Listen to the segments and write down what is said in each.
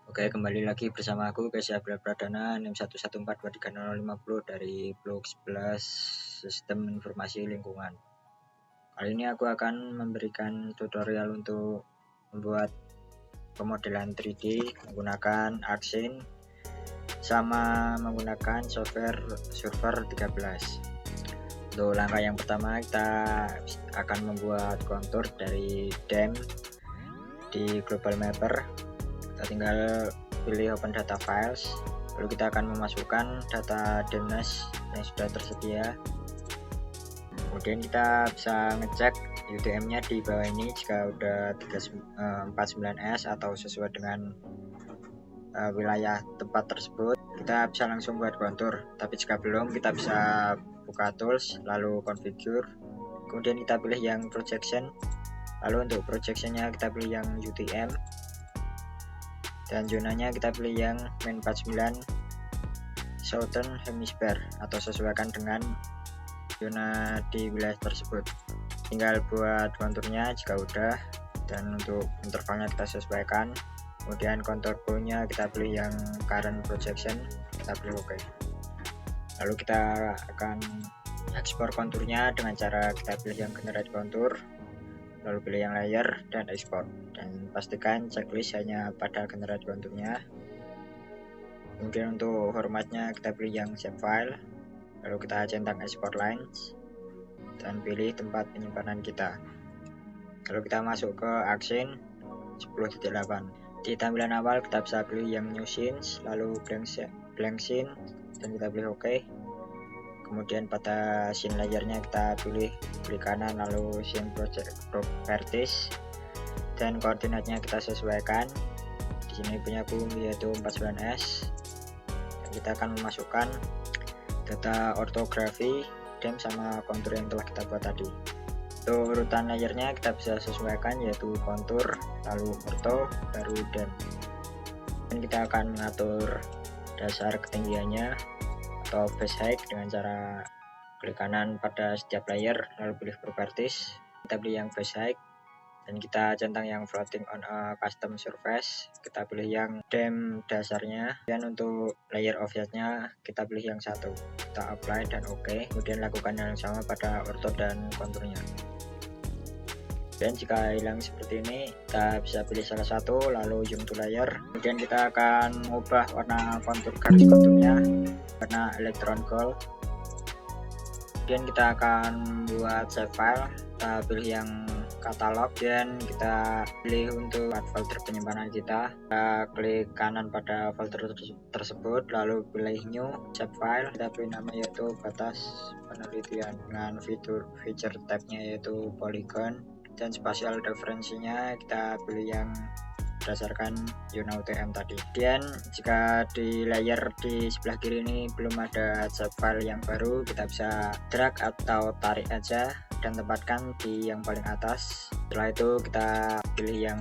Oke, kembali lagi bersama aku Kesya Pradana NIM 114230050 dari blog 11 Sistem Informasi Lingkungan. Kali ini aku akan memberikan tutorial untuk membuat pemodelan 3D menggunakan Arcsyn sama menggunakan software Surfer 13. Untuk langkah yang pertama, kita akan membuat kontur dari DEM di Global Mapper. Kita tinggal pilih Open Data Files, lalu kita akan memasukkan data DEMNAS yang sudah tersedia. Kemudian kita bisa ngecek UTM-nya di bawah ini jika udah 49S atau sesuai dengan wilayah tempat tersebut. Kita bisa langsung buat kontur, tapi jika belum, kita bisa buka tools lalu configure, kemudian kita pilih yang projection, lalu untuk projectionnya kita pilih yang UTM, dan zonanya kita pilih yang min 49 Southern Hemisphere atau sesuaikan dengan zona di wilayah tersebut. Tinggal buat konturnya jika udah, dan untuk intervalnya kita sesuaikan. Kemudian kontur bawahnya kita pilih yang current projection, kita pilih OK. Lalu kita akan ekspor konturnya dengan cara kita pilih yang generate kontur, lalu pilih yang layer dan export, dan pastikan checklist hanya pada generate konturnya. Kemudian untuk formatnya kita pilih yang shapefile, lalu kita centang export lines dan pilih tempat penyimpanan kita. Lalu kita masuk ke Arcsyn 10.8. Di tampilan awal kita bisa pilih yang new scenes, lalu blank scene, dan kita pilih OK. Kemudian pada scene layernya kita pilih klik kanan lalu scene project properties, dan koordinatnya kita sesuaikan. Di sini punya aku yaitu 49S, dan kita akan memasukkan data ortografi DEM sama kontur yang telah kita buat tadi. Untuk urutan layernya kita bisa sesuaikan yaitu kontur lalu orto baru DEM, dan kita akan mengatur dasar ketinggiannya atau base height dengan cara klik kanan pada setiap layer lalu pilih properties, kita pilih yang base height, dan kita centang yang floating on a custom surface, kita pilih yang DEM dasarnya, dan untuk layer offsetnya kita pilih yang satu, kita apply dan OK. Kemudian lakukan yang sama pada orto dan konturnya. Dan jika hilang seperti ini, kita bisa pilih salah satu lalu zoom to layer. Kemudian kita akan mengubah warna kontur garis konturnya warna electron gold. Kemudian kita akan membuat save file, kita pilih yang katalog, dan kita pilih untuk folder penyimpanan kita. Kita klik kanan pada folder tersebut lalu pilih new save file, kita pilih nama yaitu batas penelitian dengan feature tabnya yaitu polygon, dan spasial referensinya kita pilih yang berdasarkan zona UTM tadi. Dan jika di layer di sebelah kiri ini belum ada save file yang baru, kita bisa drag atau tarik aja dan tempatkan di yang paling atas. Setelah itu kita pilih yang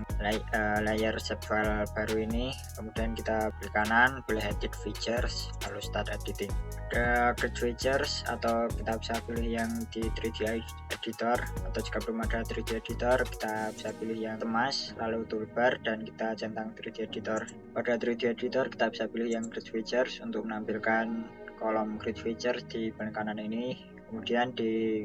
layer save file baru ini, kemudian kita klik kanan pilih edit features lalu start editing. Ke create features atau kita bisa pilih yang di 3D editor, atau jika belum ada 3D editor kita bisa pilih yang temas lalu toolbar dan kita centang 3D editor. Pada 3D editor kita bisa pilih yang create features untuk menampilkan kolom create features di paling kanan ini. Kemudian di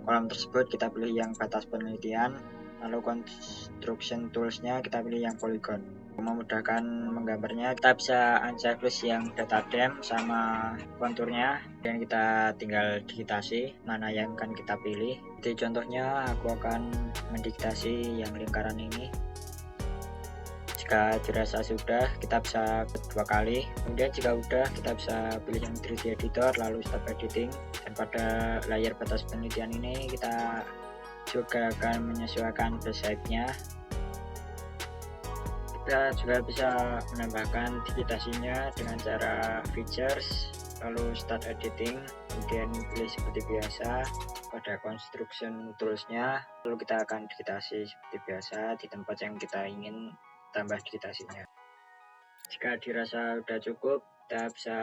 kolom tersebut kita pilih yang batas penelitian, lalu construction toolsnya kita pilih yang polygon. Memudahkan menggambarnya, kita bisa unchecklist yang data DEM sama konturnya, dan kita tinggal digitasi mana yang akan kita pilih. Jadi contohnya aku akan mendiktasi yang lingkaran ini. Jika dirasa sudah, kita bisa dua kali. Kemudian jika udah, kita bisa pilih yang 3D editor lalu stop editing, dan pada layer batas penelitian ini kita juga akan menyesuaikan base height-nya. Kita juga bisa menambahkan digitasinya dengan cara features lalu start editing, kemudian pilih seperti biasa pada construction toolsnya, lalu kita akan digitasi seperti biasa di tempat yang kita ingin tambah digitasinya. Jika dirasa sudah cukup, kita bisa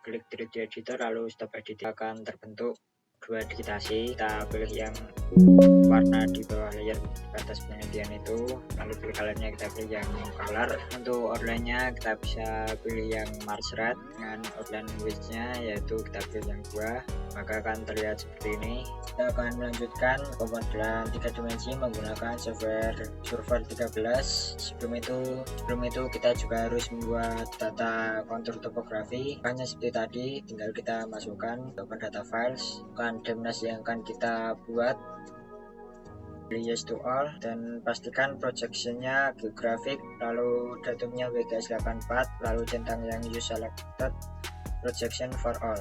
klik 3D editor lalu stop editing, akan terbentuk dua digitasi. Kita pilih yang warna di bawah layer di atas penelitian itu. Lalu pilih colornya, kita pilih yang color. Untuk outline-nya kita bisa pilih yang Mars Red dengan outline width-nya yaitu kita pilih yang 2, maka akan terlihat seperti ini. Kita akan melanjutkan pemmodelan 3 dimensi menggunakan software Surfer 13. Sebelum itu kita juga harus membuat data kontur topografi. Hanya seperti tadi, tinggal kita masukkan open data files, bukan demnas yang akan kita buat, pilih yes to all, dan pastikan projectionnya geographic, lalu datumnya WGS84, lalu centang yang you selected, projection for all.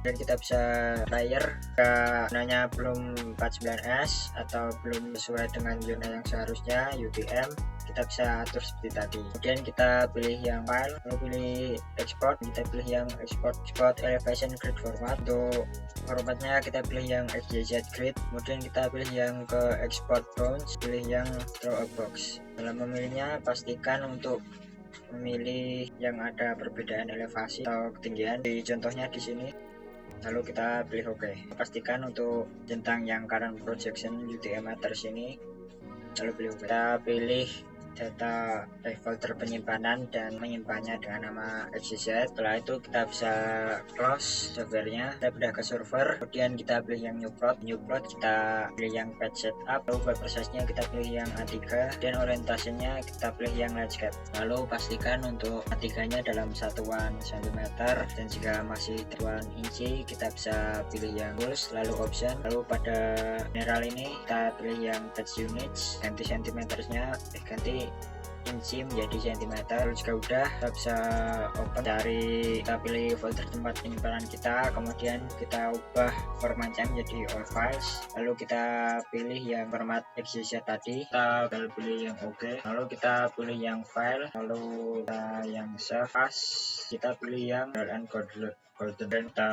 Dan kita bisa layer jika gunanya belum 49S atau belum sesuai dengan zona yang seharusnya UTM, kita bisa atur seperti tadi. Kemudian kita pilih yang file, lalu pilih export, kita pilih yang export elevation grid format. Untuk formatnya kita pilih yang XYZ grid, kemudian kita pilih yang ke export bounds, pilih yang draw a box. Dalam memilihnya pastikan untuk memilih yang ada perbedaan elevasi atau ketinggian, di contohnya di sini. Lalu kita pilih OK. Pastikan untuk centang yang current projection UTM meter sini, lalu pilih OK. Kita pilih data folder penyimpanan dan menyimpannya dengan nama XYZ. Setelah itu kita bisa close softwarenya, kita pindah ke server, kemudian kita pilih yang new plot, kita pilih yang patch setup, lalu buat prosesnya kita pilih yang A3, dan orientasinya kita pilih yang landscape. Lalu pastikan untuk A3 nya dalam satuan cm, dan jika masih satuan inci kita bisa pilih yang rules, lalu option, lalu pada general ini kita pilih yang touch units, ganti cm-nya, ganti inci menjadi cm. Lalu jika udah kita bisa open, kita pilih folder tempat penyimpanan kita, kemudian kita ubah formatnya menjadi all files, lalu kita pilih yang format XYZ tadi, kita pilih yang OK, lalu kita pilih yang file, lalu kita yang save as, kita pilih yang and golden, dan kita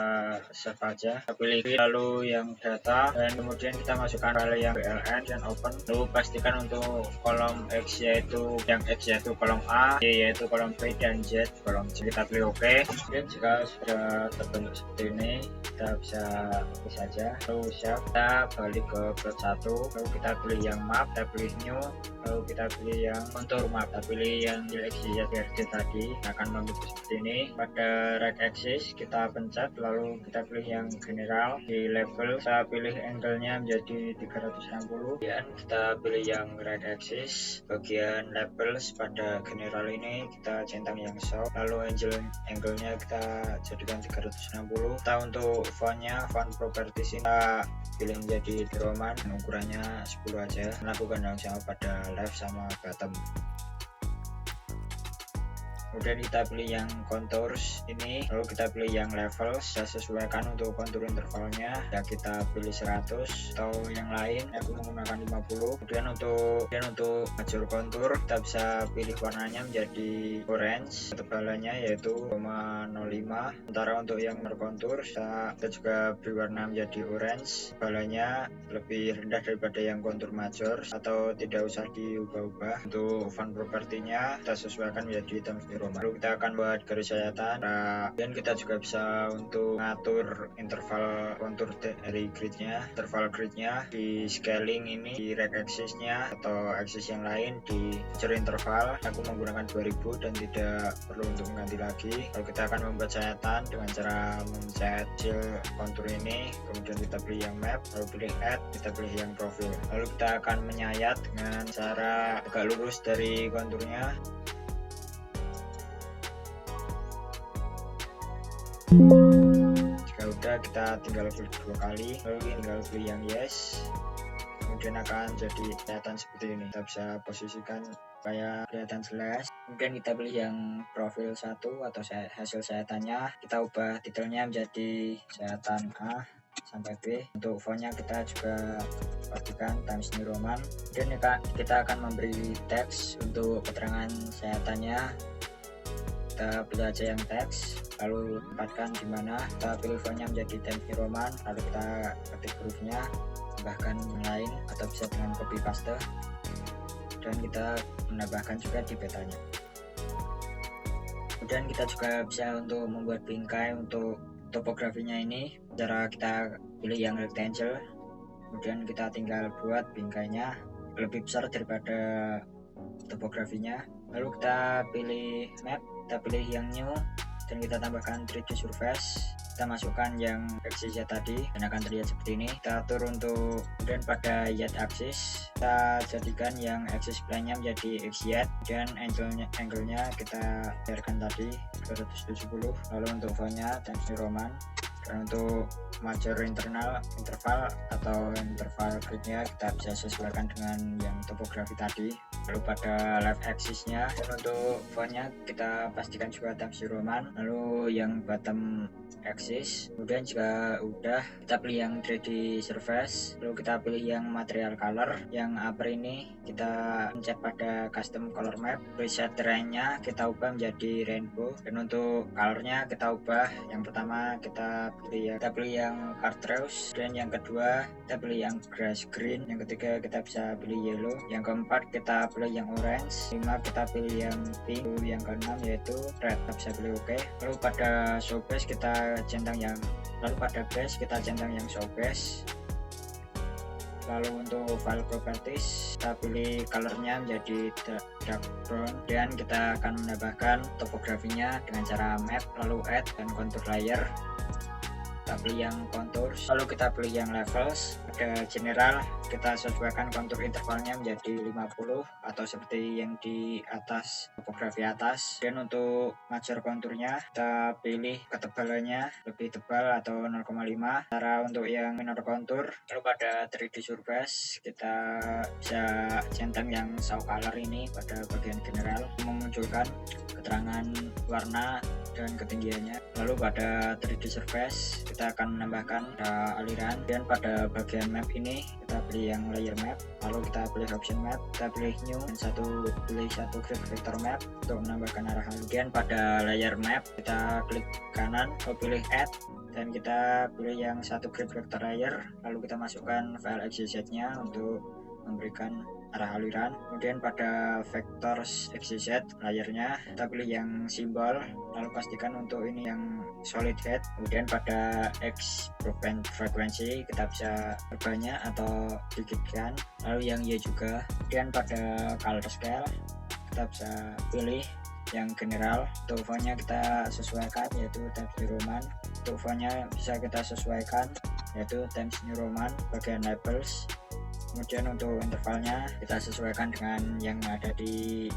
save aja, kita pilih lalu yang data, dan kemudian kita masukkan file yang BLN dan open. Lalu pastikan untuk kolom X yaitu yang X yaitu kolom A, Y yaitu kolom B, dan Z kolom C. Kita pilih OK. Kemudian jika sudah terbentuk seperti ini, kita bisa pilih saja, lalu save, kita balik ke plot 1, lalu kita pilih yang map, kita pilih new, lalu kita pilih yang contour map, kita pilih yang XYZ tadi, akan membentuk seperti ini. Pada right axis kita pencet, lalu kita pilih yang general, di level kita pilih angle-nya menjadi 360, dan kita pilih yang right axis, bagian levels pada general ini kita centang yang soft, lalu angle-nya kita jadikan 360. Kita untuk fontnya, font properties ini kita pilih menjadi Roman, ukurannya 10 aja, lakukan yang sama pada left sama bottom. Kemudian kita pilih yang contours ini, lalu kita pilih yang level, saya sesuaikan untuk kontur intervalnya, ya kita pilih 100 atau yang lain, aku menggunakan 50. Kemudian untuk major kontur kita bisa pilih warnanya menjadi orange, ketebalannya yaitu 0,05. Sementara untuk yang berkontur kita juga beri warna menjadi orange, ketebalannya lebih rendah daripada yang kontur major atau tidak usah diubah-ubah. Untuk font propertinya kita sesuaikan menjadi Times New Roman. Lalu kita akan buat garis sayatan, dan kita juga bisa untuk mengatur interval kontur dari gridnya, interval gridnya di scaling ini, di right axisnya atau axis yang lain di measure interval. Aku menggunakan 2000 dan tidak perlu untuk mengganti lagi. Lalu kita akan membuat sayatan dengan cara mencet hasil kontur ini, kemudian kita pilih yang map, lalu pilih add, kita pilih yang profil. Lalu kita akan menyayat dengan cara agak lurus dari konturnya. Jika udah, kita tinggal klik 2 kali, lalu tinggal pilih yang yes, kemudian akan jadi kelihatan seperti ini. Kita bisa posisikan supaya kelihatan jelas. Kemudian kita pilih yang profil 1 atau hasil sayatannya, kita ubah titelnya menjadi sayatan A sampai B. Untuk fontnya kita juga pastikan Times New Roman. Kemudian kita akan memberi teks untuk keterangan sayatannya, kita pilih aja yang teks, lalu tempatkan di mana, kita pilih fontnya menjadi Times New Roman, lalu kita ketik hurufnya, bahkan yang lain atau bisa dengan copy paste, dan kita menambahkan juga di petanya. Kemudian kita juga bisa untuk membuat bingkai untuk topografinya ini, cara kita pilih yang rectangle, kemudian kita tinggal buat bingkainya lebih besar daripada topografinya. Lalu kita pilih map, kita pilih yang new, dan kita tambahkan 3D surface. Kita masukkan yang XYZ tadi dan akan terlihat seperti ini. Kita atur untuk, kemudian pada Y axis kita jadikan yang axis plane-nya menjadi XY, dan angle-nya kita biarkan tadi 270. Lalu untuk font-nya Times New Roman, dan untuk major interval atau grid-nya kita bisa sesuaikan dengan yang topografi tadi. Lalu pada left axis-nya, dan untuk font-nya kita pastikan juga Times New Roman. Lalu yang bottom axis, kemudian jika udah kita pilih yang 3D surface, lalu kita pilih yang material color. Yang upper ini kita pencet pada custom color map, preset terrain-nya kita ubah menjadi rainbow, dan untuk colornya kita ubah. Yang pertama kita pilih yang chartreuse, dan yang kedua kita pilih yang grass green, yang ketiga kita bisa pilih yellow, yang keempat kita pilih yang orange, 5 kita pilih yang pink, yang keenam yaitu red. Kita bisa pilih oke. Lalu pada show base kita centang yang, lalu pada base kita centang yang show base. Lalu untuk file properties kita pilih colornya menjadi dark brown, dan kita akan menambahkan topografinya dengan cara map, lalu add dan contour layer. Kita pilih yang contour, lalu kita pilih yang levels. Pada general kita sesuaikan kontur intervalnya menjadi 50 atau seperti yang di atas topografi atas. Dan untuk major konturnya kita pilih ketebalannya lebih tebal atau 0,5. Cara untuk yang minor kontur, lalu pada 3D surface kita bisa centang yang saw color ini pada bagian general, memunculkan keterangan warna dan ketinggiannya. Lalu pada 3D surface kita akan menambahkan aliran, dan pada bagian map ini kita pilih yang layer map, lalu kita pilih option map, kita pilih new, dan pilih satu grid vector map untuk menambahkan arah aliran. Dan pada layer map kita klik kanan, lalu pilih add, dan kita pilih yang satu grid vector layer, lalu kita masukkan file XYZ nya untuk memberikan arah aliran. Kemudian pada vectors XYZ layernya kita pilih yang simbol, lalu pastikan untuk ini yang solid head. Kemudian pada X frekuensi kita bisa perbanyak atau sedikitkan, lalu yang Y juga. Kemudian pada color scale kita bisa pilih yang general. Untuk font-nya kita sesuaikan yaitu Times New Roman. Untuk font-nya bisa kita sesuaikan yaitu Times New Roman bagian labels. Kemudian untuk intervalnya kita sesuaikan dengan yang ada di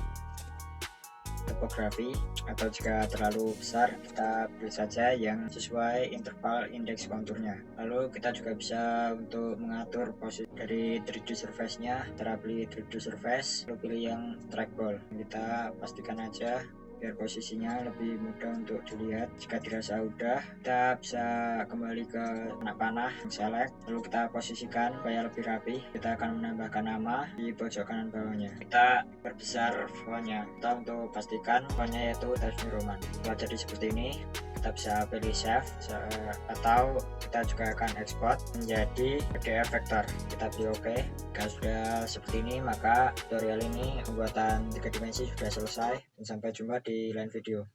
topografi, atau jika terlalu besar kita pilih saja yang sesuai interval indeks konturnya. Lalu kita juga bisa untuk mengatur posisi dari 3D surface nya, cara pilih 3D surface, lalu pilih yang trackball. Kita pastikan aja biar posisinya lebih mudah untuk dilihat. Jika dirasa udah, kita bisa kembali ke anak panah, select, lalu kita posisikan supaya lebih rapi. Kita akan menambahkan nama di pojok kanan bawahnya. Kita perbesar font-nya, kita untuk pastikan font-nya yaitu Times New Roman. Setelah jadi seperti ini, kita bisa pilih save, atau kita juga akan export menjadi PDF vektor. Kita pilih OK. Jika sudah seperti ini, maka tutorial ini pembuatan 3 dimensi sudah selesai, dan sampai jumpa di lain video.